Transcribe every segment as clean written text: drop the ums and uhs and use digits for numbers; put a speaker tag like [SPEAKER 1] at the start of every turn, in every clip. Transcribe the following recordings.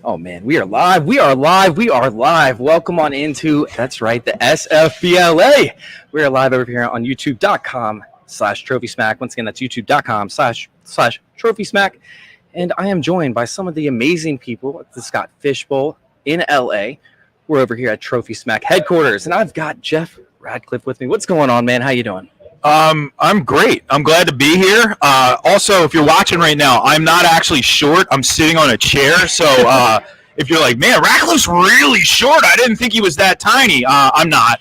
[SPEAKER 1] Oh man, we are live. We are live. We are live. Welcome on into, that's right, the SFBLA. We are live over here on youtube.com/TrophySmack. Once again, that's youtube.com/TrophySmack. And I am joined by some of the amazing people at the Scott Fishbowl in LA. We're over here at TrophySmack headquarters, and I've got Jeff Ratcliffe with me. What's going on, man? How you doing?
[SPEAKER 2] I'm great. I'm glad to be here. Also, if you're watching right now, I'm not actually short. I'm sitting on a chair. So if you're like, man, Ratcliffe's really short, I didn't think he was that tiny. I'm not.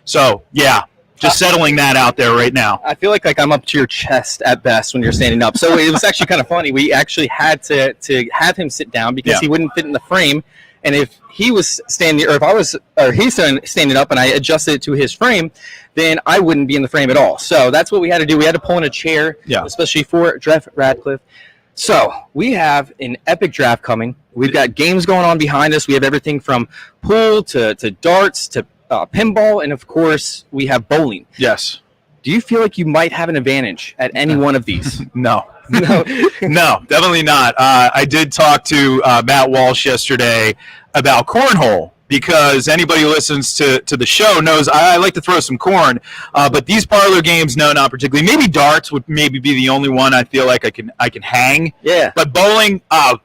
[SPEAKER 2] So, yeah, just settling that out there right now.
[SPEAKER 1] I feel like I'm up to your chest at best when you're standing up. So it was actually kind of funny. We actually had to have him sit down because he wouldn't fit in the frame. And if he was standing, or if I was, or he's standing up and I adjusted it to his frame, then I wouldn't be in the frame at all. So that's what we had to do. We had to pull in a chair, especially for Jeff Ratcliffe. So we have an epic draft coming. We've got games going on behind us. We have everything from pool to darts to pinball, and of course we have bowling.
[SPEAKER 2] Yes.
[SPEAKER 1] Do you feel like you might have an advantage at any one of these?
[SPEAKER 2] No, definitely not. I did talk to Matt Walsh yesterday about cornhole, because anybody who listens to the show knows I like to throw some corn. But these parlor games, no, not particularly. Maybe darts would maybe be the only one I feel like I can hang. Yeah. But bowling,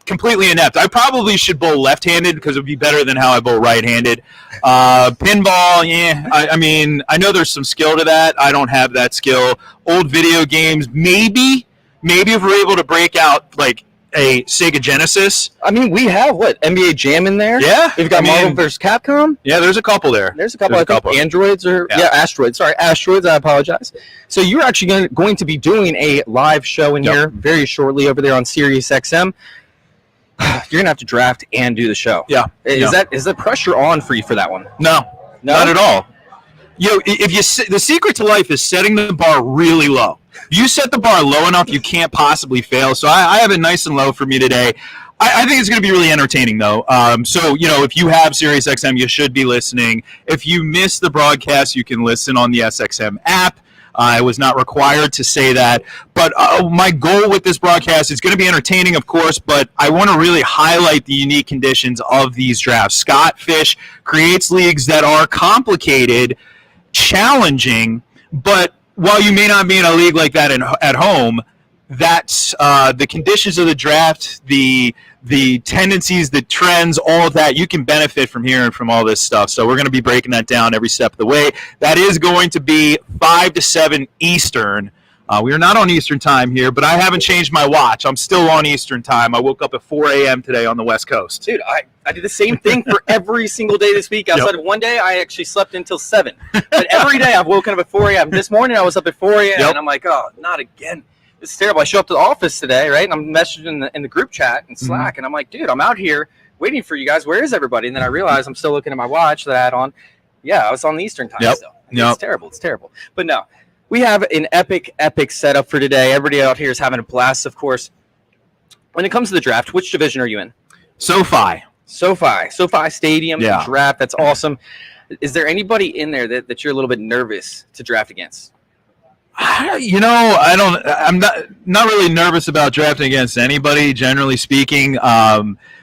[SPEAKER 2] completely inept. I probably should bowl left-handed because it would be better than how I bowl right-handed. Pinball, yeah. I mean, I know there's some skill to that. I don't have that skill. Old video games, maybe if we're able to break out like a Sega Genesis.
[SPEAKER 1] I mean, we have NBA Jam in there.
[SPEAKER 2] Yeah,
[SPEAKER 1] we've got Marvel vs. Capcom.
[SPEAKER 2] Yeah, there's a couple there.
[SPEAKER 1] There's a couple. Androids or Asteroids. Sorry, Asteroids. I apologize. So you're actually going to be doing a live show in here very shortly over there on Sirius XM. You're gonna have to draft and do the show. Yeah. Is the pressure on for you for that one?
[SPEAKER 2] No, not at all. The secret to life is setting the bar really low. You set the bar low enough, you can't possibly fail. So I have it nice and low for me today. I think it's going to be really entertaining, though. So, if you have SiriusXM, you should be listening. If you miss the broadcast, you can listen on the SXM app. I was not required to say that. But my goal with this broadcast is going to be entertaining, of course, but I want to really highlight the unique conditions of these drafts. Scott Fish creates leagues that are complicated, challenging, but while you may not be in a league like that at home, that's the conditions of the draft, the tendencies, the trends, all of that. You can benefit from hearing from all this stuff. So we're going to be breaking that down every step of the way. That is going to be 5 to 7 Eastern. We are not on Eastern time here, but I haven't changed my watch. I'm still on Eastern time. I woke up at 4 a.m. today on the West Coast.
[SPEAKER 1] Dude, I did the same thing for every single day this week. Outside of one day, I actually slept until 7. But every day I've woken up at 4 a.m. This morning I was up at 4 a.m. And I'm like, oh, not again. This is terrible. I show up to the office today, right? And I'm messaging in the group chat and Slack, and I'm like, dude, I'm out here waiting for you guys. Where is everybody? And then I realized I'm still looking at my watch that I had on. Yeah, I was on the Eastern time still. It's terrible. It's terrible. But no. We have an epic setup for today. Everybody out here is having a blast, of course. When it comes to the draft, which division are you in?
[SPEAKER 2] SoFi
[SPEAKER 1] Stadium draft. That's awesome. Is there anybody in there that you're a little bit nervous to draft against?
[SPEAKER 2] I'm not really nervous about drafting against anybody, generally speaking.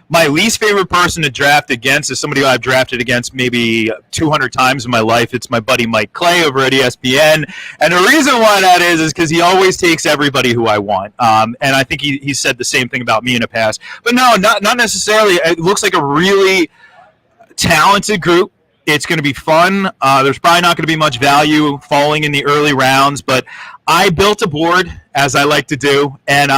[SPEAKER 2] My least favorite person to draft against is somebody who I've drafted against maybe 200 times in my life. It's my buddy Mike Clay over at ESPN. And the reason why that is because he always takes everybody who I want. And I think he said the same thing about me in the past. But no, not necessarily. It looks like a really talented group. It's going to be fun. There's probably not going to be much value falling in the early rounds. But I built a board, as I like to do. And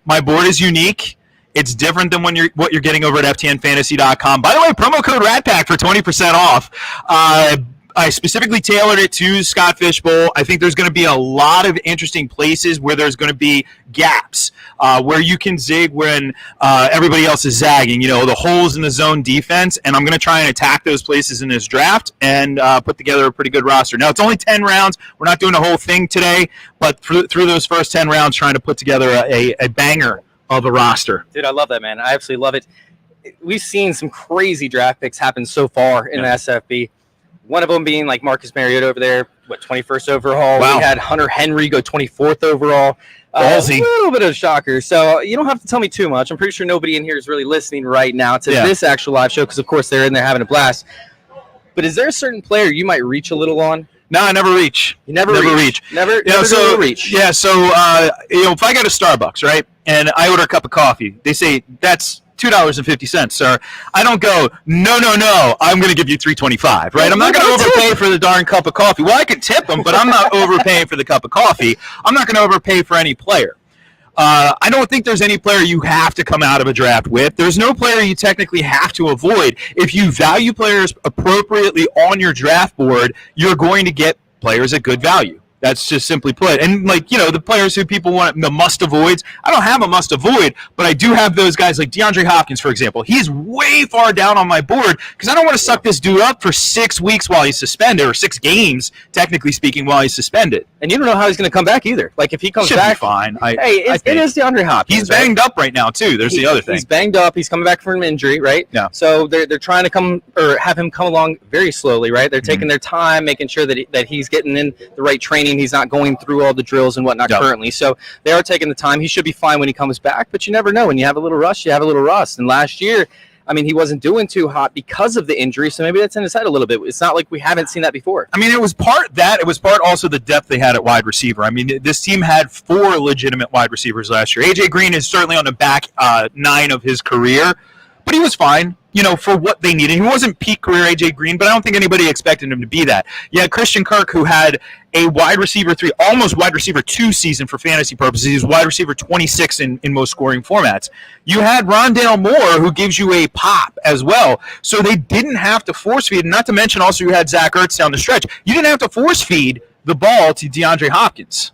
[SPEAKER 2] my board is unique. It's different than what you're getting over at ftnfantasy.com. By the way, promo code RATPACK for 20% off. I specifically tailored it to Scott Fishbowl. I think there's going to be a lot of interesting places where there's going to be gaps, where you can zig when everybody else is zagging, the holes in the zone defense, and I'm going to try and attack those places in this draft and put together a pretty good roster. Now, it's only 10 rounds. We're not doing the whole thing today, but through those first 10 rounds, trying to put together a banger of a roster.
[SPEAKER 1] Dude, I love that, man. I absolutely love it. We've seen some crazy draft picks happen so far in the SFB. One of them being like Marcus Mariota over there, 21st overall.
[SPEAKER 2] Wow.
[SPEAKER 1] We had Hunter Henry go 24th overall. A little bit of a shocker. So you don't have to tell me too much. I'm pretty sure nobody in here is really listening right now to this actual live show because, of course, they're in there having a blast. But is there a certain player you might reach a little on?
[SPEAKER 2] No, I never reach.
[SPEAKER 1] You never reach. Never reach.
[SPEAKER 2] Yeah, so if I go to Starbucks, right, and I order a cup of coffee, they say that's $2.50, sir. I don't go, no, I'm going to give you $3.25, right? I'm not going to overpay for the darn cup of coffee. Well, I could tip them, but I'm not overpaying for the cup of coffee. I'm not going to overpay for any player. I don't think there's any player you have to come out of a draft with. There's no player you technically have to avoid. If you value players appropriately on your draft board, you're going to get players at good value. That's just simply put. And, the players who people want, the must-avoids, I don't have a must-avoid, but I do have those guys like DeAndre Hopkins, for example. He's way far down on my board because I don't want to suck this dude up for 6 weeks while he's suspended, or 6 games, technically speaking, while he's suspended.
[SPEAKER 1] And you don't know how he's going to come back either. Like, if he comes back,
[SPEAKER 2] be fine.
[SPEAKER 1] It is DeAndre Hopkins.
[SPEAKER 2] He's banged up right now, too. There's the other thing.
[SPEAKER 1] He's banged up. He's coming back from an injury, right?
[SPEAKER 2] Yeah.
[SPEAKER 1] So they're trying to have him come along very slowly, right? They're taking their time, making sure that he's getting in the right training. He's not going through all the drills and whatnot currently. So they are taking the time. He should be fine when he comes back, but you never know. When you have a little rush, you have a little rust. And last year, he wasn't doing too hot because of the injury, so maybe that's in his head a little bit. It's not like we haven't seen that before. It
[SPEAKER 2] was part that. It was part also the depth they had at wide receiver. This team had 4 legitimate wide receivers last year. A.J. Green is certainly on the back 9 of his career, but he was fine, for what they needed. He wasn't peak career A.J. Green, but I don't think anybody expected him to be that. You had Christian Kirk, who had a wide receiver 3, almost wide receiver 2 season for fantasy purposes. He was wide receiver 26 in most scoring formats. You had Rondale Moore, who gives you a pop as well. So they didn't have to force feed, not to mention also you had Zach Ertz down the stretch. You didn't have to force feed the ball to DeAndre Hopkins.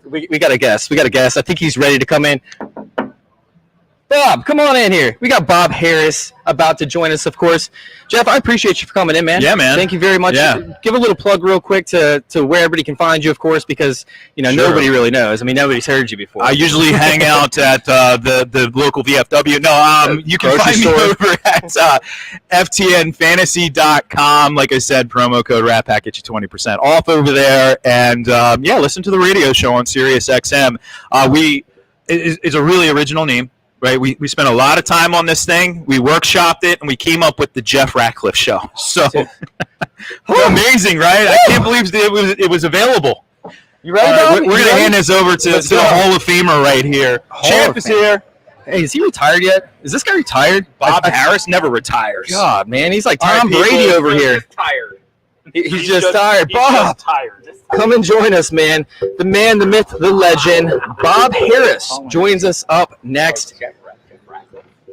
[SPEAKER 1] We got to guess. I think he's ready to come in. Bob, come on in here. We got Bob Harris about to join us, of course. Jeff, I appreciate you for coming in, man.
[SPEAKER 2] Yeah, man.
[SPEAKER 1] Thank you very much.
[SPEAKER 2] Yeah.
[SPEAKER 1] Give a little plug real quick to where everybody can find you, of course, because,
[SPEAKER 2] Sure.
[SPEAKER 1] Nobody really knows. Nobody's heard you before.
[SPEAKER 2] I usually hang out at the local VFW. No, you can find me over at ftnfantasy.com. Like I said, promo code RATPACK gets you 20% off over there. And, listen to the radio show on Sirius XM. It's a really original name. Right, we spent a lot of time on this thing. We workshopped it, and we came up with the Jeff Ratcliffe Show. So amazing, right? I can't believe it was available.
[SPEAKER 1] You ready?
[SPEAKER 2] We're going to hand this over to the Hall of Famer right here. Champ is here.
[SPEAKER 1] Hey, is he retired yet? Is this guy retired?
[SPEAKER 2] Bob Harris never retires.
[SPEAKER 1] God, man, he's like Tom Brady over here.
[SPEAKER 3] Tired.
[SPEAKER 1] He's just tired. Bob,
[SPEAKER 3] just tired.
[SPEAKER 1] Come and join us, man. The man, the myth, the legend, Bob Harris joins us up next.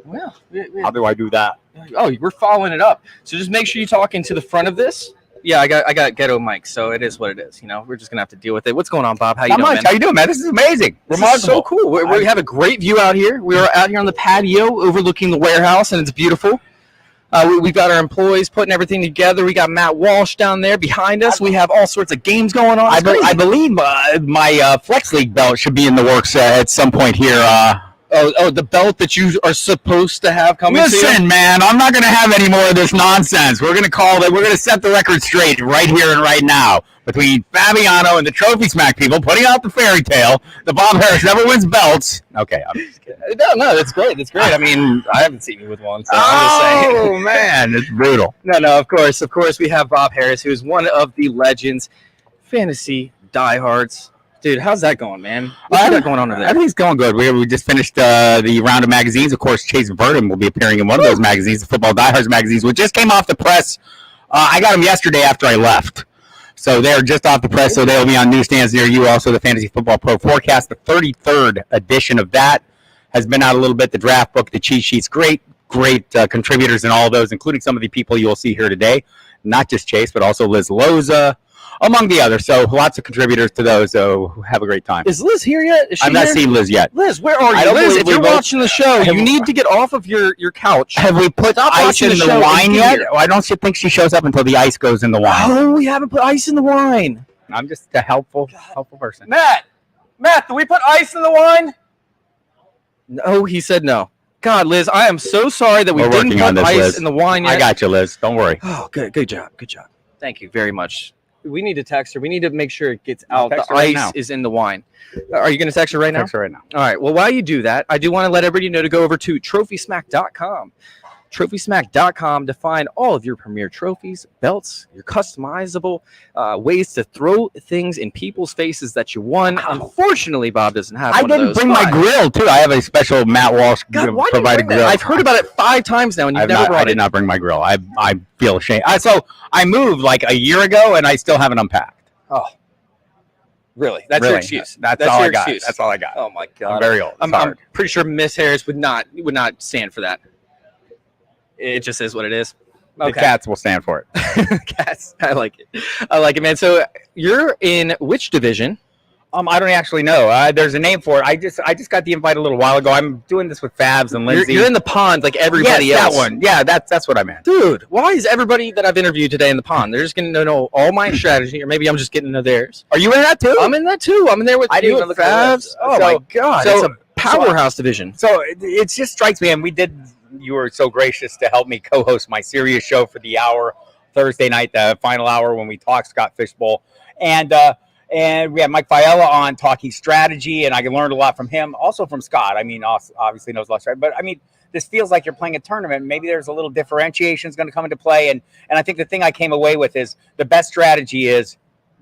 [SPEAKER 1] Well,
[SPEAKER 3] how do I do that?
[SPEAKER 1] Oh, we're following it up. So just make sure you talk into the front of this. Yeah, I got ghetto mics, so it is what it is. We're just gonna have to deal with it. What's going on, Bob? How you doing, man?
[SPEAKER 3] How you doing, man? This is amazing.
[SPEAKER 1] Remarkable. This is so cool. We have a great view out here. We are out here on the patio overlooking the warehouse, and it's beautiful. We've got our employees putting everything together. We got Matt Walsh down there behind us. We have all sorts of games going on.
[SPEAKER 3] I believe my Flex League belt should be in the works at some point here.
[SPEAKER 1] The belt that you are supposed to have coming to you?
[SPEAKER 3] Listen, man, I'm not going to have any more of this nonsense. We're going to call it. We're going to set the record straight right here and right now between Fabiano and the TrophySmack people putting out the fairy tale. The Bob Harris never wins belts. Okay, I'm just kidding.
[SPEAKER 1] No, that's great. That's great. I haven't seen you with one, so I'm just saying.
[SPEAKER 3] Oh, man, it's brutal.
[SPEAKER 1] No, of course, we have Bob Harris, who is one of the legends, fantasy diehards. Dude, how's that going, man? What's that going on over there?
[SPEAKER 3] Everything's going good. We just finished the round of magazines. Of course, Chase Verdum will be appearing in one of those magazines, the Football Diehards magazines, which just came off the press. I got them yesterday after I left. So they're just off the press, so they'll be on newsstands near you. Also, the Fantasy Football Pro Forecast, the 33rd edition of that, has been out a little bit. The draft book, the cheat sheets, great contributors in all of those, including some of the people you'll see here today. Not just Chase, but also Liz Loza, among the others. So lots of contributors to those. So have a great time.
[SPEAKER 1] Is Liz here yet? Is she
[SPEAKER 3] I've not seen Liz yet.
[SPEAKER 1] Liz, where are you? Liz, if you're watching the show, you need to get off of your couch.
[SPEAKER 3] Have we put ice in the wine yet? I don't think she shows up until the ice goes in the wine.
[SPEAKER 1] Oh, we haven't put ice in the wine.
[SPEAKER 3] I'm just a helpful person.
[SPEAKER 1] Matt, do we put ice in the wine? No, he said no. God, Liz, I am so sorry that we didn't put ice in the wine yet.
[SPEAKER 3] I got you, Liz. Don't worry.
[SPEAKER 1] Oh, good job. Thank you very much. We need to text her. We need to make sure it gets out. The
[SPEAKER 3] right
[SPEAKER 1] ice is in the wine. Are you going to text her right now?
[SPEAKER 3] Text her right now.
[SPEAKER 1] All right. Well, while you do that, I do want to let everybody know to go over to TrophySmack.com. TrophySmack.com to find all of your premier trophies, belts, your customizable ways to throw things in people's faces that you won. Wow. Unfortunately, Bob doesn't have one of those. I didn't
[SPEAKER 3] bring my grill, too. I have a special Matt Walsh provided grill.
[SPEAKER 1] I've heard about it 5 times now, and you've never brought it.
[SPEAKER 3] I did not bring my grill. I feel ashamed. So I moved like a year ago, and I still haven't unpacked.
[SPEAKER 1] Oh. Really? That's your excuse.
[SPEAKER 3] That's all I got. That's all I got.
[SPEAKER 1] Oh, my God.
[SPEAKER 3] I'm very old.
[SPEAKER 1] I'm pretty sure Miss Harris would not stand for that. It just is what it is.
[SPEAKER 3] Okay. The cats will stand for
[SPEAKER 1] it. Cats. I like it, man. So you're in which division?
[SPEAKER 3] I don't actually know. There's a name for it. I just got the invite a little while ago. I'm doing this with Fabs and Lindsay.
[SPEAKER 1] You're in the pond like everybody else.
[SPEAKER 3] That one. Yeah, that's what I meant.
[SPEAKER 1] Dude, why is everybody that I've interviewed today in the pond? They're just getting to know all my strategy, or maybe I'm just getting to know theirs.
[SPEAKER 3] Are you in that too?
[SPEAKER 1] I'm in that too. I'm in there with you and Fabs. Oh, my God. So, it's a powerhouse division.
[SPEAKER 3] So it just strikes me, and you were so gracious to help me co-host my serious show for the hour Thursday night, the final hour when we talk Scott Fishbowl. And we had Mike Fiella on talking strategy, and I learned a lot from him, also from Scott. I mean, obviously knows a lot of strategy, but I mean, this feels like you're playing a tournament. Maybe there's a little differentiation is going to come into play. And I think the thing I came away with is the best strategy is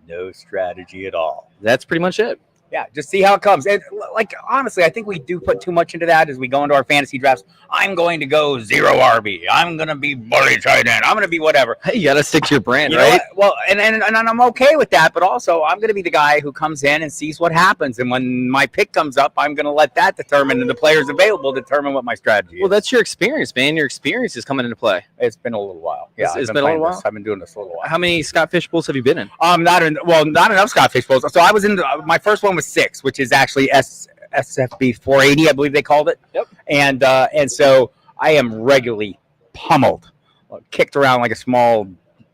[SPEAKER 3] no strategy at all.
[SPEAKER 1] That's pretty much it.
[SPEAKER 3] Yeah, just see how it comes. And like, honestly, I think we do put too much into that as we go into our fantasy drafts. I'm going to go 0 RB. I'm going to be bully tight end. I'm going to be whatever.
[SPEAKER 1] Hey, you got to stick to your brand, right?
[SPEAKER 3] Well, and I'm okay with that, but also I'm going to be the guy who comes in and sees what happens. And when my pick comes up, I'm going to let that determine, and the players available determine what my strategy is.
[SPEAKER 1] Well, that's your experience, man. Your experience is coming into play.
[SPEAKER 3] It's been a little while. Yeah,
[SPEAKER 1] it's been a little while.
[SPEAKER 3] I've been doing this a little while.
[SPEAKER 1] How many Scott Fish Bowls have you been in?
[SPEAKER 3] Not enough Scott Fish Bowls. So I was in my first one was 6, which is actually SFB 480, I believe they called it.
[SPEAKER 1] Yep.
[SPEAKER 3] And so I am regularly pummeled, kicked around like a small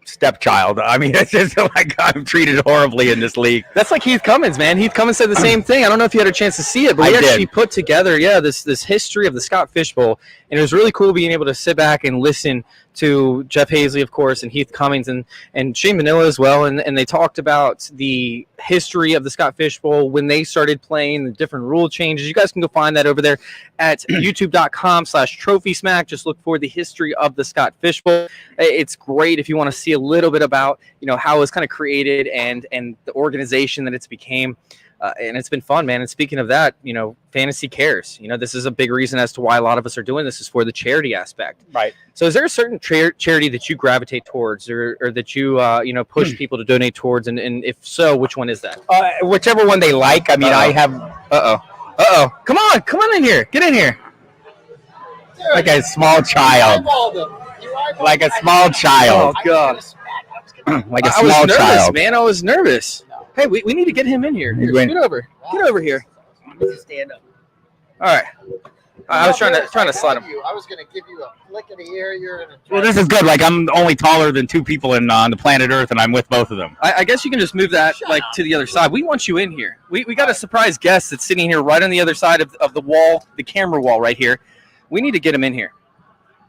[SPEAKER 3] stepchild. I mean, it's just like I'm treated horribly in this league.
[SPEAKER 1] That's like Heath Cummins, man. Heath Cummins said the same thing. I don't know if you had a chance to see it, but we actually put together, this history of the Scott Fish Bowl, and it was really cool being able to sit back and listen to Jeff Hazley, of course, and Heath Cummins, and Shane Manila as well, and they talked about the history of the Scott Fish Bowl when they started playing, the different rule changes. You guys can go find that over there at youtube.com/TrophySmack. Just look for the history of the Scott Fish Bowl. It's great if you want to see a little bit about, how it was kind of created and the organization that it's became. And it's been fun, man. And speaking of that, fantasy cares. This is a big reason as to why a lot of us are doing this is for the charity aspect.
[SPEAKER 3] Right.
[SPEAKER 1] So is there a certain charity that you gravitate towards or that you, push people to donate towards? And if so, which one is that?
[SPEAKER 3] Whichever one they like. I mean, I have...
[SPEAKER 1] Uh-oh. Come on in here. Get in here.
[SPEAKER 3] Like a small child. Like a small child.
[SPEAKER 1] Oh, God.
[SPEAKER 3] Like a small child.
[SPEAKER 1] I was nervous, man. I was nervous. Hey, we need to get him in here. Get over here.
[SPEAKER 3] Stand up.
[SPEAKER 1] All right. I was trying to slide him.
[SPEAKER 4] I was going to give you a flick of the ear.
[SPEAKER 3] Well, this is good. Like, I'm only taller than 2 people on the planet Earth, and I'm with both of them.
[SPEAKER 1] I guess you can just move that to the other side. We want you in here. We got a surprise guest that's sitting here right on the other side of the wall, the camera wall right here. We need to get him in here.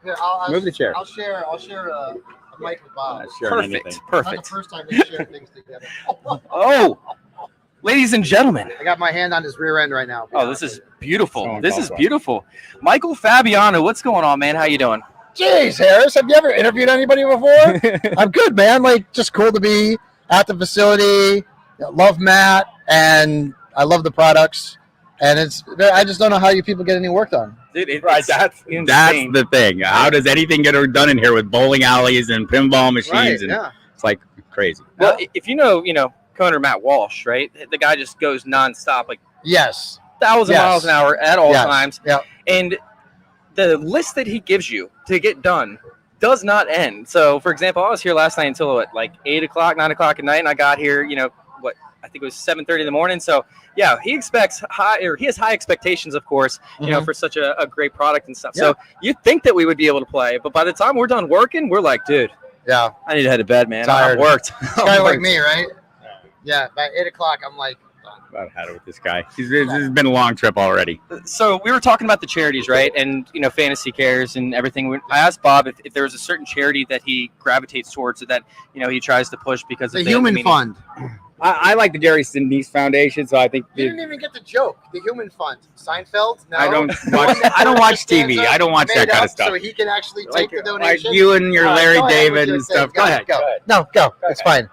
[SPEAKER 4] Here,
[SPEAKER 3] move the chair.
[SPEAKER 4] I'll share a mic with Bob.
[SPEAKER 1] Perfect.
[SPEAKER 4] Not the first time we share things together.
[SPEAKER 1] Oh, ladies and gentlemen.
[SPEAKER 4] I got my hand on his rear end right now.
[SPEAKER 1] Oh, this is beautiful. This is beautiful. Michael Fabiano, what's going on, man? How you doing?
[SPEAKER 4] Jeez, Harris, have you ever interviewed anybody before? I'm good, man. Just cool to be at the facility. Love Matt, and I love the products. And I just don't know how you people get any work done.
[SPEAKER 1] Dude,
[SPEAKER 3] that's the thing. How does anything get done in here with bowling alleys and pinball machines?
[SPEAKER 4] Right,
[SPEAKER 3] It's like crazy.
[SPEAKER 1] Well, if Coner Matt Walsh, right? The guy just goes nonstop, like 1,000 miles an hour at all times.
[SPEAKER 4] Yeah.
[SPEAKER 1] And the list that he gives you to get done does not end. So, for example, I was here last night until 8 o'clock, 9 o'clock at night, and I got here, I think it was 7:30 in the morning. So yeah, he has high expectations, of course, for such a great product and stuff. Yeah. So you'd think that we would be able to play, but by the time we're done working, we're like, dude,
[SPEAKER 4] I
[SPEAKER 1] need to head to bed, man.
[SPEAKER 4] Tired.
[SPEAKER 1] I'm worked.
[SPEAKER 4] It's kind of like me, right? Yeah. By 8 o'clock, I'm like,
[SPEAKER 3] I've had it with this guy. This has been a long trip already.
[SPEAKER 1] So we were talking about the charities, right? And, Fantasy Cares and everything. I asked Bob if there was a certain charity that he gravitates towards or that, he tries to push because of
[SPEAKER 4] the Human Fund.
[SPEAKER 3] I like the Jerry Sinise Foundation, so I think
[SPEAKER 4] you didn't even get the joke. The Human Fund. Seinfeld? No.
[SPEAKER 3] I don't watch TV. I don't watch that kind of stuff.
[SPEAKER 4] So he can actually take the donation.
[SPEAKER 3] Like you and your Larry David and stuff.
[SPEAKER 4] Go ahead. No, go. It's fine.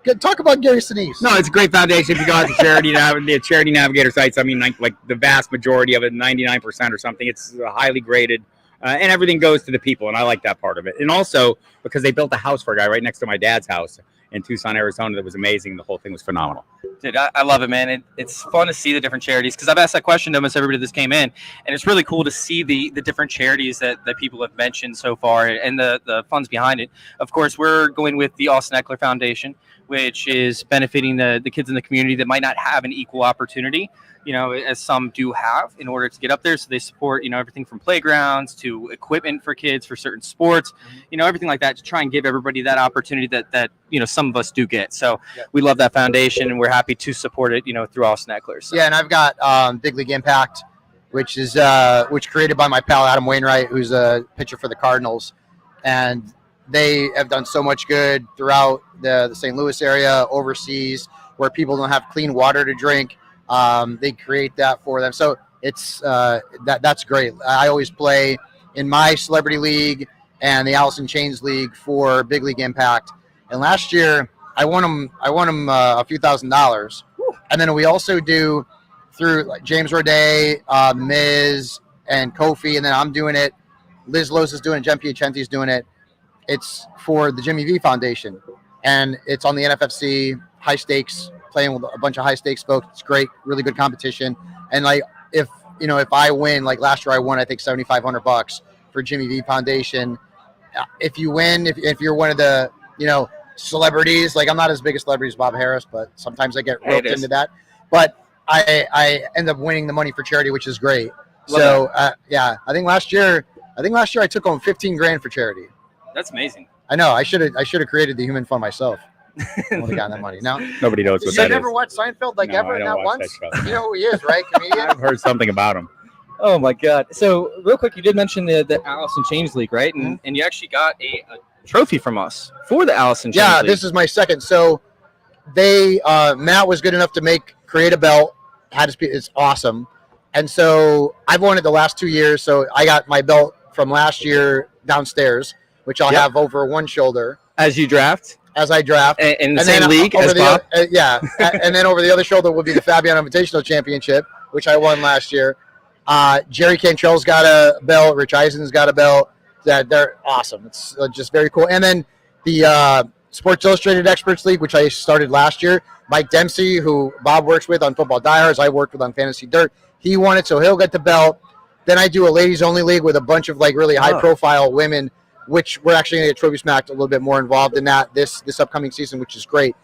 [SPEAKER 4] Good. Talk about Gary Sinise.
[SPEAKER 3] No, it's a great foundation. If you go out to the Charity Navigator sites, I mean, like the vast majority of it, 99% or something, it's highly graded, and everything goes to the people, and I like that part of it. And also because they built a house for a guy right next to my dad's house in Tucson, Arizona, that was amazing. The whole thing was phenomenal.
[SPEAKER 1] Dude, I love it, man. It's fun to see the different charities because I've asked that question to almost everybody that came in, and it's really cool to see the different charities that people have mentioned so far and the funds behind it. Of course, we're going with the Austin Eckler Foundation, which is benefiting the kids in the community that might not have an equal opportunity, as some do have in order to get up there. So they support, everything from playgrounds to equipment for kids for certain sports, everything like that to try and give everybody that opportunity that some of us do get. So we love that foundation and we're happy to support it, through Austin Eckler. So.
[SPEAKER 4] Yeah, and I've got Big League Impact, which is created by my pal Adam Wainwright, who's a pitcher for the Cardinals, and they have done so much good throughout the St. Louis area, overseas, where people don't have clean water to drink. They create that for them. So it's that's great. I always play in my celebrity league and the Allison Chains League for Big League Impact. And last year I won them a few $1,000s. And then we also do through like James Roday, Miz, and Kofi, and then I'm doing it. Liz Lowe's is doing it. Jen Piacenti's doing it. It's for the Jimmy V Foundation, and it's on the NFFC, high stakes, playing with a bunch of high stakes folks. It's great, really good competition. And like, if I win, like last year I won, I think $7,500 for Jimmy V Foundation. If you win, if you're one of the, celebrities, like I'm not as big a celebrity as Bob Harris, but sometimes I get roped into that. But I end up winning the money for charity, which is great. So I think last year I took home $15,000 for charity.
[SPEAKER 1] That's amazing.
[SPEAKER 4] I know. I should have created the Human Fund myself. I would have gotten that money. No,
[SPEAKER 3] nobody knows what that is.
[SPEAKER 4] You never watched Seinfeld, like Everett, not once? You know who he is, right? Comedian.
[SPEAKER 3] I've heard something about him.
[SPEAKER 1] Oh my God! So real quick, you did mention the Allison Chains League, right? And you actually got a trophy from us for the Allison Chains League. Yeah,
[SPEAKER 4] this is my second. So they Matt was good enough to create a belt. It's awesome. And so I've won it the last 2 years. So I got my belt from last year downstairs, which I'll have over one shoulder.
[SPEAKER 1] As you draft?
[SPEAKER 4] As I draft.
[SPEAKER 1] In the same league as Bob?
[SPEAKER 4] And then over the other shoulder will be the Fabian Invitational Championship, which I won last year. Jerry Cantrell's got a belt. Rich Eisen's got a belt. They're awesome. It's just very cool. And then the Sports Illustrated Experts League, which I started last year. Mike Dempsey, who Bob works with on Football Diehards, I worked with on Fantasy Dirt. He won it, so he'll get the belt. Then I do a ladies-only league with a bunch of really high-profile women, which we're actually going to get TrophySmack a little bit more involved in that this upcoming season, which is great.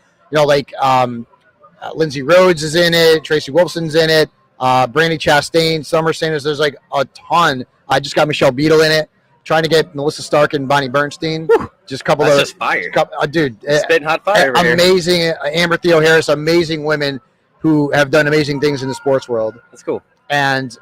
[SPEAKER 4] Lindsay Rhodes is in it, Tracy Wolfson's in it, Brandy Chastain, Summer Sanders. There's a ton. I just got Michelle Beadle in it. Trying to get Melissa Stark and Bonnie Bernstein. Just a couple of
[SPEAKER 1] just fire.
[SPEAKER 4] Dude,
[SPEAKER 1] spitting hot fire.
[SPEAKER 4] Amazing. Amber Theo Harris, amazing women who have done amazing things in the sports world.
[SPEAKER 1] That's cool.
[SPEAKER 4] And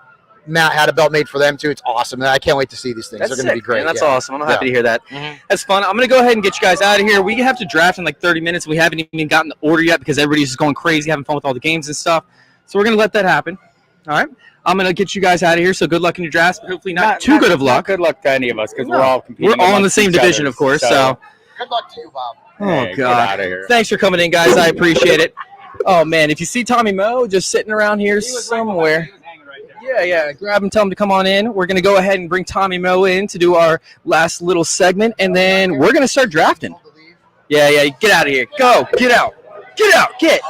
[SPEAKER 4] Matt had a belt made for them too. It's awesome. I can't wait to see these things.
[SPEAKER 1] They're
[SPEAKER 4] going to be great.
[SPEAKER 1] Man, that's awesome. I'm happy to hear that. Mm-hmm. That's fun. I'm going to go ahead and get you guys out of here. We have to draft in 30 minutes. We haven't even gotten the order yet because everybody's just going crazy, having fun with all the games and stuff. So we're going to let that happen. All right. I'm going to get you guys out of here. So good luck in your drafts, but hopefully not too good of luck.
[SPEAKER 3] Not good luck to any of us because we're all competing.
[SPEAKER 1] We're all in the same division, of course. So
[SPEAKER 4] good luck to you, Bob.
[SPEAKER 1] Oh, God. Thanks for coming in, guys. I appreciate it. Oh, man. If you see Tommy Moe just sitting around here somewhere. Yeah. Grab him, tell him to come on in. We're going to go ahead and bring Tommy Moe in to do our last little segment, and then we're going to start drafting. Yeah. Get out of here. Go. Get out. Get.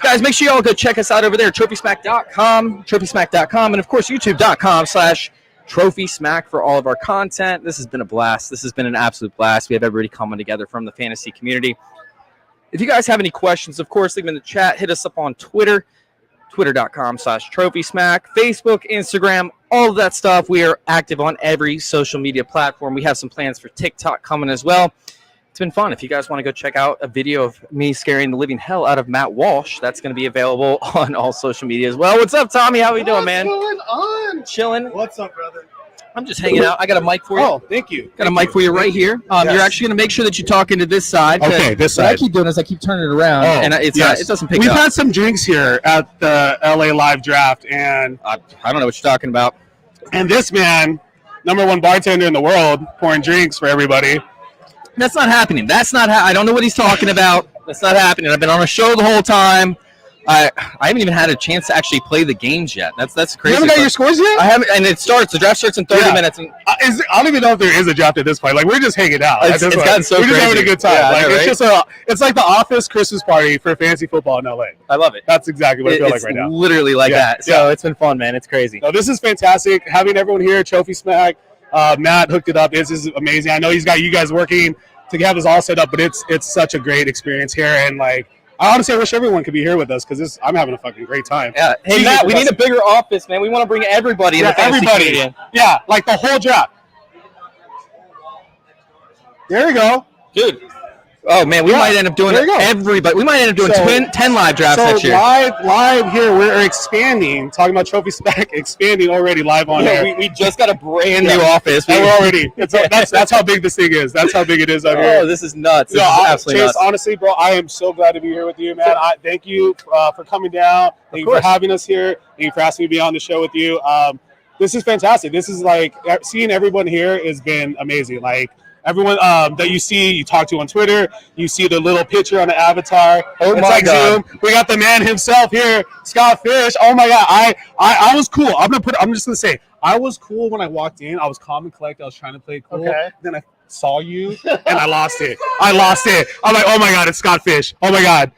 [SPEAKER 1] Guys, make sure you all go check us out over there, TrophySmack.com, and, of course, YouTube.com/TrophySmack for all of our content. This has been a blast. This has been an absolute blast. We have everybody coming together from the fantasy community. If you guys have any questions, of course, leave them in the chat. Hit us up on Twitter, twitter.com/TrophySmack, Facebook, Instagram, all of that stuff. We are active on every social media platform. We have some plans for TikTok coming as well. it's been fun. If you guys want to go check out a video of me scaring the living hell out of Matt Walsh, that's going to be available on all social media as well. What's up, Tommy? How we doing, man?
[SPEAKER 5] What's going on?
[SPEAKER 1] Chilling.
[SPEAKER 5] What's up, brother?
[SPEAKER 1] I'm just hanging out. I got a mic for you.
[SPEAKER 5] Oh, thank you.
[SPEAKER 1] Got a mic for you right here.
[SPEAKER 5] Yes.
[SPEAKER 1] You're actually going to make sure that you talk into this side.
[SPEAKER 5] Okay, this
[SPEAKER 1] What I
[SPEAKER 5] side.
[SPEAKER 1] keep doing is I keep turning it around, and it doesn't pick
[SPEAKER 5] We've
[SPEAKER 1] up.
[SPEAKER 5] had some drinks here at the LA Live Draft, and
[SPEAKER 1] I don't know what you're talking about.
[SPEAKER 5] this man, #1 bartender in the world, pouring drinks for everybody.
[SPEAKER 1] That's not happening. That's not. I don't know what he's talking about. That's not happening. I've been on a show the whole time. I haven't even had a chance to actually play the games yet. That's crazy.
[SPEAKER 5] You haven't got your scores yet?
[SPEAKER 1] I haven't, and it starts. The draft starts in 30 minutes. And
[SPEAKER 5] I don't even know if there is a draft at this point. Like, we're just hanging out.
[SPEAKER 1] It's gotten so
[SPEAKER 5] we're just
[SPEAKER 1] crazy.
[SPEAKER 5] having a good time.
[SPEAKER 1] Yeah, I
[SPEAKER 5] like,
[SPEAKER 1] know,
[SPEAKER 5] it's
[SPEAKER 1] right?
[SPEAKER 5] it's like the office Christmas party for fantasy football in LA.
[SPEAKER 1] I love it.
[SPEAKER 5] That's exactly what I feel like
[SPEAKER 1] It's
[SPEAKER 5] right now.
[SPEAKER 1] literally like
[SPEAKER 5] Yeah,
[SPEAKER 1] that. So it's been fun, man. It's crazy.
[SPEAKER 5] No, this is fantastic. Having everyone here, TrophySmack, Matt hooked it up. This is amazing. I know he's got you guys working to have this all set up, but it's such a great experience here. And like, I honestly wish everyone could be here with us because I'm having a fucking great time.
[SPEAKER 1] Yeah. Hey,
[SPEAKER 5] Jesus,
[SPEAKER 1] Matt, we need a bigger office, man. We want to bring everybody in the fantasy community.
[SPEAKER 5] Yeah, like the whole draft. There you go.
[SPEAKER 1] Dude. Oh, man, we might end up doing
[SPEAKER 5] there you go.
[SPEAKER 1] everybody. We might end up doing
[SPEAKER 5] So-
[SPEAKER 1] 10 live drafts
[SPEAKER 5] So
[SPEAKER 1] next year.
[SPEAKER 5] live here, we're expanding. Talking about TrophySmack, expanding already live on there.
[SPEAKER 1] We just got a brand new office.
[SPEAKER 5] And we're already. That's how big this thing is. That's how big it is out
[SPEAKER 1] Oh,
[SPEAKER 5] here.
[SPEAKER 1] this is nuts. This
[SPEAKER 5] No,
[SPEAKER 1] is absolutely
[SPEAKER 5] Chase,
[SPEAKER 1] nuts.
[SPEAKER 5] honestly, bro, I am so glad to be here with you, man. Thank you for coming down. Thank you for
[SPEAKER 1] course.
[SPEAKER 5] having us here. Thank you for asking me to be on the show with you. This is fantastic. This is like seeing everyone here has been amazing. Like everyone that you see, you talk to on Twitter, you see the little picture on the avatar.
[SPEAKER 1] Oh
[SPEAKER 5] It's
[SPEAKER 1] my
[SPEAKER 5] like
[SPEAKER 1] God.
[SPEAKER 5] Zoom. We got the man himself here, Scott Fish. Oh my God, I was cool. I'm just gonna say I was cool when I walked in. I was calm and collected. I was trying to play cool.
[SPEAKER 4] Okay.
[SPEAKER 5] Then I saw you and I lost it. I'm like, oh my God, it's Scott Fish. Oh my God.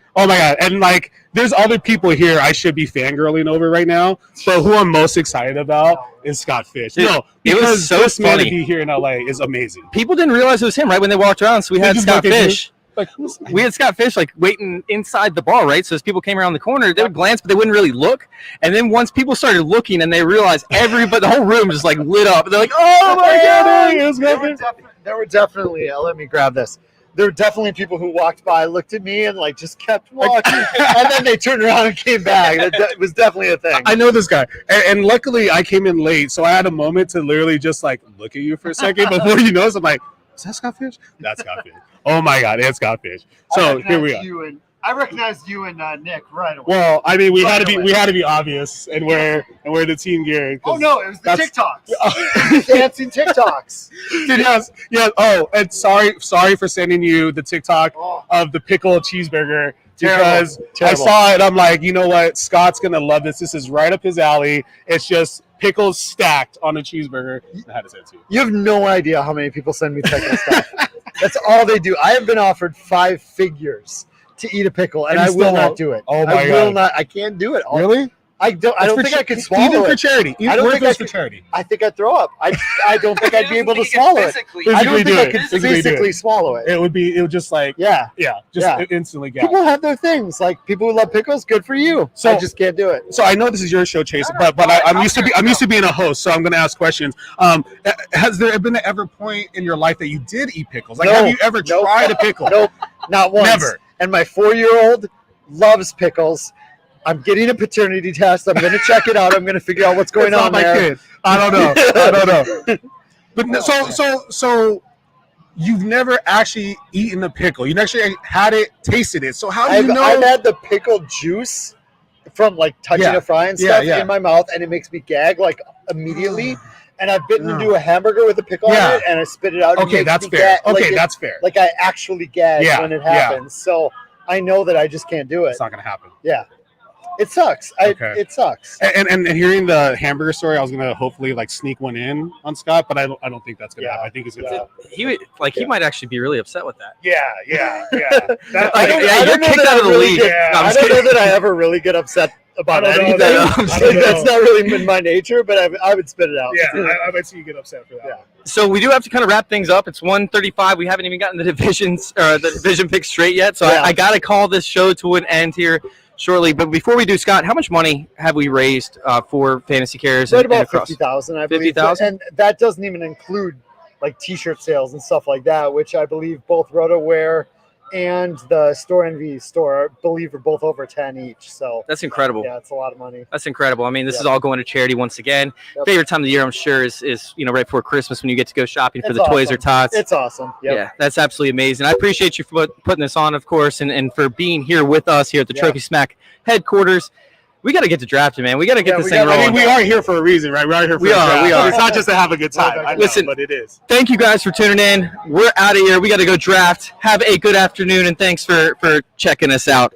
[SPEAKER 5] And like, there's other people here I should be fangirling over right now, but who I'm most excited about is Scott Fish.
[SPEAKER 1] Dude,
[SPEAKER 5] No,
[SPEAKER 1] it was
[SPEAKER 5] because
[SPEAKER 1] so
[SPEAKER 5] this man to
[SPEAKER 1] funny.
[SPEAKER 5] be here in LA is amazing.
[SPEAKER 1] People didn't realize it was him, right, when they walked around. So we
[SPEAKER 5] They
[SPEAKER 1] had
[SPEAKER 5] just
[SPEAKER 1] Scott
[SPEAKER 5] look at you.
[SPEAKER 1] Fish.
[SPEAKER 5] Like, who's
[SPEAKER 1] We had Scott Fish like waiting inside the bar, right? So as people came around the corner, they would glance, but they wouldn't really look. And then once people started looking, and they realized the whole room just like lit up. They're like, "Oh my God!"
[SPEAKER 5] it was good.
[SPEAKER 4] There were definitely, let me grab this. There were definitely people who walked by, looked at me, and like just kept walking, and then they turned around and came back. It was definitely a thing.
[SPEAKER 5] I know this guy, and luckily I came in late, so I had a moment to literally just like look at you for a second before you notice. I'm like, is that Scott Fish? That's Scott Fish. Oh my God, it's Scott Fish. So here we are.
[SPEAKER 4] I recognized you and Nick right away.
[SPEAKER 5] Well, I mean, we had to
[SPEAKER 4] Right
[SPEAKER 5] be obvious, and we're the team gear.
[SPEAKER 4] Oh no, it was the
[SPEAKER 5] that's-
[SPEAKER 4] TikToks. Dancing TikToks.
[SPEAKER 5] Dude, yes. Oh, and sorry for sending you the TikTok
[SPEAKER 4] Oh,
[SPEAKER 5] of the pickle cheeseburger
[SPEAKER 4] Terrible.
[SPEAKER 5] because I
[SPEAKER 4] Terrible.
[SPEAKER 5] saw it. I'm like, you know what? Scott's gonna love this. This is right up his alley. It's just pickles stacked on a cheeseburger. I had to say it to you.
[SPEAKER 4] you have no idea how many people send me pickle stuff. That's all they do. I have been offered 5 figures to eat a pickle, and
[SPEAKER 5] And
[SPEAKER 4] I
[SPEAKER 5] you
[SPEAKER 4] will
[SPEAKER 5] still
[SPEAKER 4] not
[SPEAKER 5] won't?
[SPEAKER 4] do it.
[SPEAKER 5] Oh my
[SPEAKER 4] I will
[SPEAKER 5] God.
[SPEAKER 4] not. I can't do it.
[SPEAKER 5] Really?
[SPEAKER 4] I don't think I could swallow
[SPEAKER 5] Even for
[SPEAKER 4] it.
[SPEAKER 5] charity.
[SPEAKER 4] I don't
[SPEAKER 5] What
[SPEAKER 4] think
[SPEAKER 5] if it's
[SPEAKER 4] I
[SPEAKER 5] for
[SPEAKER 4] could-
[SPEAKER 5] charity.
[SPEAKER 4] I think I'd throw up. I don't think I'd be able to swallow it. I don't think I could physically swallow it.
[SPEAKER 5] It would just like
[SPEAKER 4] Yeah.
[SPEAKER 5] instantly gag.
[SPEAKER 4] People have their things. Like people who love pickles, good for you.
[SPEAKER 5] So-
[SPEAKER 4] I just can't do it.
[SPEAKER 5] So I know this is your show, Chase, but I'm used to being a host, so I'm going to ask questions. Has there been ever point in your life that you did eat pickles? Like,
[SPEAKER 4] No.
[SPEAKER 5] have you ever
[SPEAKER 4] Nope.
[SPEAKER 5] tried a pickle?
[SPEAKER 4] Nope, not once.
[SPEAKER 5] Never.
[SPEAKER 4] And my 4-year-old loves pickles. I'm getting a paternity test. I'm going to check it out. I'm going to figure out what's going
[SPEAKER 5] That's
[SPEAKER 4] on
[SPEAKER 5] not my
[SPEAKER 4] there.
[SPEAKER 5] kid. I don't know. But so you've never actually eaten a pickle. You actually had it, tasted it. So how do you know?
[SPEAKER 4] I've had the pickle juice from like touching
[SPEAKER 5] Yeah.
[SPEAKER 4] a fry and
[SPEAKER 5] Yeah,
[SPEAKER 4] stuff
[SPEAKER 5] yeah.
[SPEAKER 4] in my mouth, and it makes me gag like immediately. And I've bitten into a hamburger with a pickle
[SPEAKER 5] Yeah.
[SPEAKER 4] on it, and I spit it out. and it
[SPEAKER 5] Okay,
[SPEAKER 4] makes
[SPEAKER 5] that's
[SPEAKER 4] me
[SPEAKER 5] fair.
[SPEAKER 4] gag,
[SPEAKER 5] Okay, that's fair.
[SPEAKER 4] like I actually gag
[SPEAKER 5] Yeah,
[SPEAKER 4] when it
[SPEAKER 5] yeah.
[SPEAKER 4] happens. So I know that I just can't do it.
[SPEAKER 5] It's not going to happen.
[SPEAKER 4] Yeah, it sucks.
[SPEAKER 5] Okay.
[SPEAKER 4] It sucks.
[SPEAKER 5] And hearing the hamburger story, I was gonna hopefully like sneak one in on Scott, but I don't think that's gonna
[SPEAKER 4] Yeah.
[SPEAKER 5] happen. I think it's gonna
[SPEAKER 4] Yeah.
[SPEAKER 5] happen.
[SPEAKER 1] He might actually be really upset with that.
[SPEAKER 5] Yeah. That,
[SPEAKER 1] Like,
[SPEAKER 4] don't-
[SPEAKER 1] yeah,
[SPEAKER 4] I
[SPEAKER 1] you're
[SPEAKER 4] don't know
[SPEAKER 1] kicked
[SPEAKER 4] that
[SPEAKER 1] out of
[SPEAKER 4] I
[SPEAKER 1] the
[SPEAKER 4] really
[SPEAKER 1] league.
[SPEAKER 4] get-
[SPEAKER 1] No, I'm
[SPEAKER 4] I
[SPEAKER 1] just
[SPEAKER 4] don't know
[SPEAKER 1] kidding.
[SPEAKER 4] that I ever really get upset about
[SPEAKER 5] I don't know
[SPEAKER 4] anything.
[SPEAKER 5] that. I don't
[SPEAKER 4] That's
[SPEAKER 5] know.
[SPEAKER 4] not really in my nature, but I would spit it out.
[SPEAKER 5] Yeah, I might see you get upset for that.
[SPEAKER 4] Yeah.
[SPEAKER 1] So we do have to kind of wrap things up. It's 1:35. We haven't even gotten the division pick straight yet. So
[SPEAKER 4] Yeah.
[SPEAKER 1] I got to call this show to an end here shortly. But before we do, Scott, how much money have we raised for Fantasy Cares?
[SPEAKER 4] Right
[SPEAKER 1] and
[SPEAKER 4] about
[SPEAKER 1] across?
[SPEAKER 4] 50,000, I believe.
[SPEAKER 1] 50,000?
[SPEAKER 4] And that doesn't even include
[SPEAKER 6] like T-shirt sales and stuff like that, which I believe both RotoWear and the Store Envy store, I believe, are both over 10 each. So
[SPEAKER 1] that's incredible.
[SPEAKER 6] Yeah, it's a lot of money.
[SPEAKER 1] That's incredible. I mean, this is all going to charity once again.
[SPEAKER 6] Yep.
[SPEAKER 1] Favorite time of the year, I'm sure, is right before Christmas when you get to go shopping for
[SPEAKER 6] It's
[SPEAKER 1] the toys
[SPEAKER 6] awesome.
[SPEAKER 1] or tots.
[SPEAKER 6] It's awesome. Yep.
[SPEAKER 1] Yeah, that's absolutely amazing. I appreciate you for putting this on, of course, and for being here with us here at the TrophySmack headquarters. We got to get to drafting, man. We got to get this thing rolling.
[SPEAKER 5] I mean, we are here for a reason, right? We are here for
[SPEAKER 1] We are.
[SPEAKER 5] It's not just to have a good time. I know,
[SPEAKER 1] Listen,
[SPEAKER 5] but it is.
[SPEAKER 1] Thank you guys for tuning in. We're out of here. We got to go draft. Have a good afternoon, and thanks for checking us out.